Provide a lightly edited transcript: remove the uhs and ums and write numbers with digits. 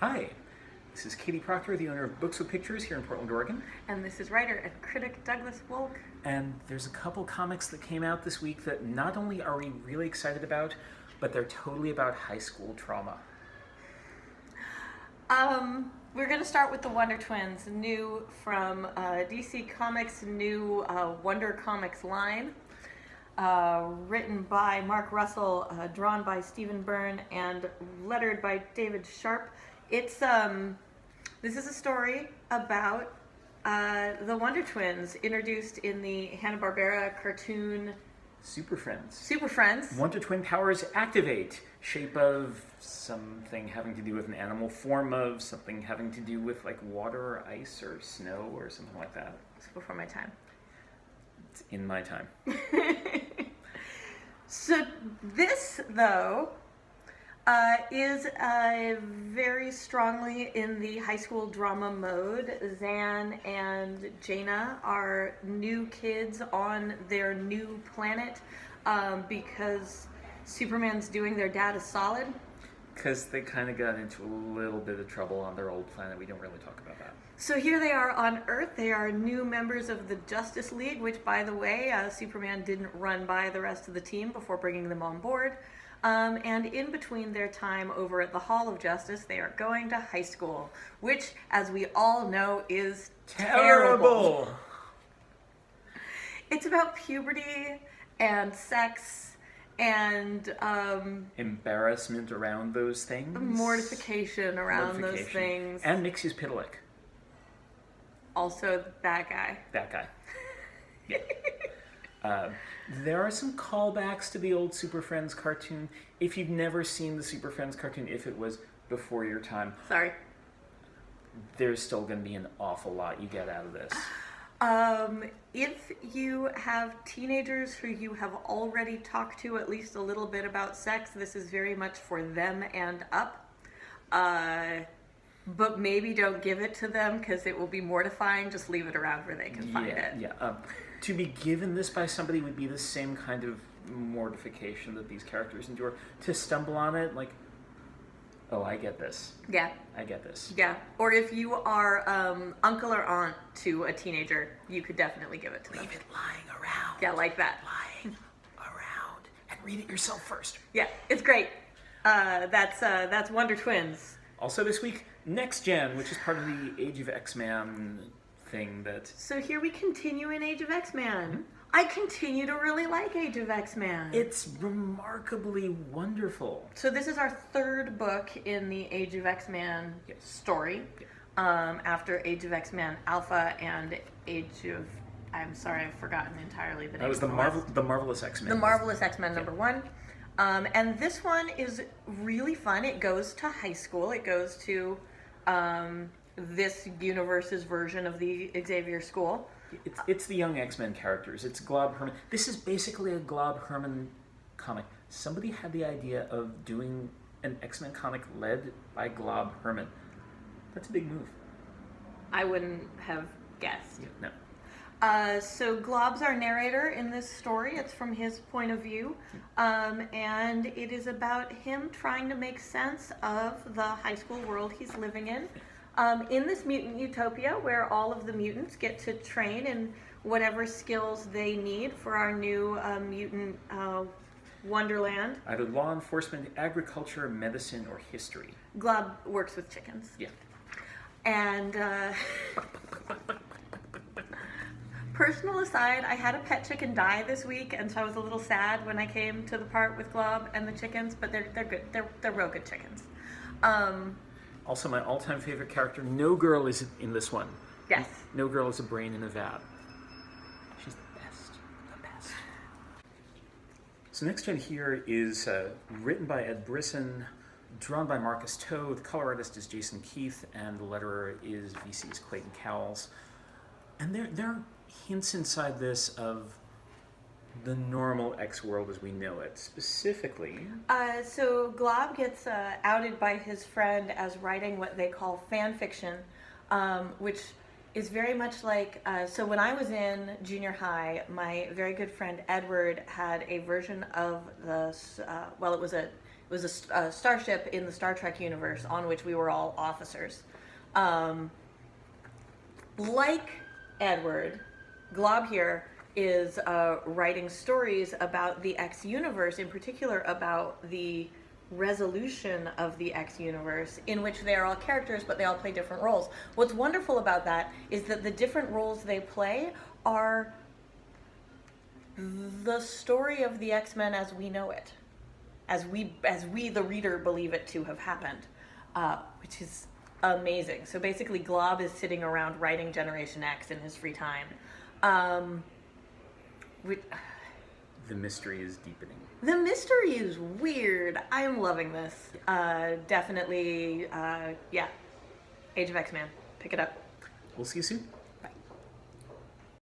Hi, this is Katie Proctor, the owner of Books with Pictures here in Portland, Oregon. And this is writer and critic Douglas Wolk. And there's a couple comics that came out this week that not only are we really excited about, but they're totally about high school trauma. We're going to start with the Wonder Twins, new from DC Comics' new Wonder Comics line. Written by Mark Russell, drawn by Stephen Byrne, and lettered by David Sharp. It's this is a story about the Wonder Twins, introduced in the Hanna-Barbera cartoon Super Friends. Super Friends. Wonder Twin powers activate. Shape of something having to do with an animal, form of something having to do with like water or ice or snow or something like that. It's before my time. It's in my time. So this, though, is very strongly in the high school drama mode. Zan and Jaina are new kids on their new planet because Superman's doing their dad a solid. Because they kind of got into a little bit of trouble on their old planet. We don't really talk about that. So here they are on Earth. They are new members of the Justice League, which, by the way, Superman didn't run by the rest of the team before bringing them on board. And in between their time over at the Hall of Justice, they are going to high school, which, as we all know, is terrible. It's about puberty and sex and embarrassment around those things. Mortification around those things. And Mixius Pitalik. Also that guy. That guy. Yeah. There are some callbacks to the old Super Friends cartoon. If you've never seen the Super Friends cartoon, if it was before your time, sorry, there's still going to be an awful lot you get out of this. If you have teenagers who you have already talked to at least a little bit about sex, this is very much for them and up. But maybe don't give it to them because it will be mortifying. Just leave it around where they can find it. Yeah. To be given this by somebody would be the same kind of mortification that these characters endure. To stumble on it, like, oh, I get this. Yeah. I get this. Yeah. Or if you are uncle or aunt to a teenager, you could definitely give it to them. Leave it lying around. Yeah, like that. Lying around. And read it yourself first. Yeah, it's great. That's Wonder Twins. Also this week, Next Gen, which is part of the Age of XMan thing that... So here we continue in Age of XMan. Mm-hmm. I continue to really like Age of XMan. It's remarkably wonderful. So this is our third book in the Age of XMan story. Yeah. After Age of XMan Alpha and Age of... I'm sorry, I've forgotten entirely the name. That was the Marvelous X-Men. The Marvelous X-Men number 1. And this one is really fun. It goes to high school. It goes to this universe's version of the Xavier School. It's the young X-Men characters. It's Glob Herman. This is basically a Glob Herman comic. Somebody had the idea of doing an X-Men comic led by Glob Herman. That's a big move. I wouldn't have guessed. Yeah, no. So Glob's our narrator in this story. It's from his point of view. And it is about him trying to make sense of the high school world he's living in this mutant utopia where all of the mutants get to train in whatever skills they need for our new mutant wonderland. Either law enforcement, agriculture, medicine, or history. Glob works with chickens. Yeah. And personal aside, I had a pet chicken die this week, and so I was a little sad when I came to the part with Glob and the chickens, but they're good. They're real good chickens. Also, my all-time favorite character, No Girl, is in this one. Yes. No Girl is a brain in a vat. She's the best. The best. So Next Gen here is written by Ed Brisson, drawn by Marcus Toe, the color artist is Jason Keith, and the letterer is VC's Clayton Cowles. And there are hints inside this of the normal X world as we know it. Specifically... So Glob gets outed by his friend as writing what they call fan fiction, which is very much like... so when I was in junior high, my very good friend Edward had a version of the... it was a was a starship in the Star Trek universe on which we were all officers. Like Edward, Glob here is writing stories about the X universe, in particular about the resolution of the X universe, in which they are all characters, but they all play different roles. What's wonderful about that is that the different roles they play are the story of the X-Men as we know it, as we the reader believe it to have happened, which is amazing. So basically, Glob is sitting around writing Generation X in his free time. The mystery is deepening. The mystery is weird. I'm loving this. Definitely, yeah. Age of X-Man. Pick it up. We'll see you soon.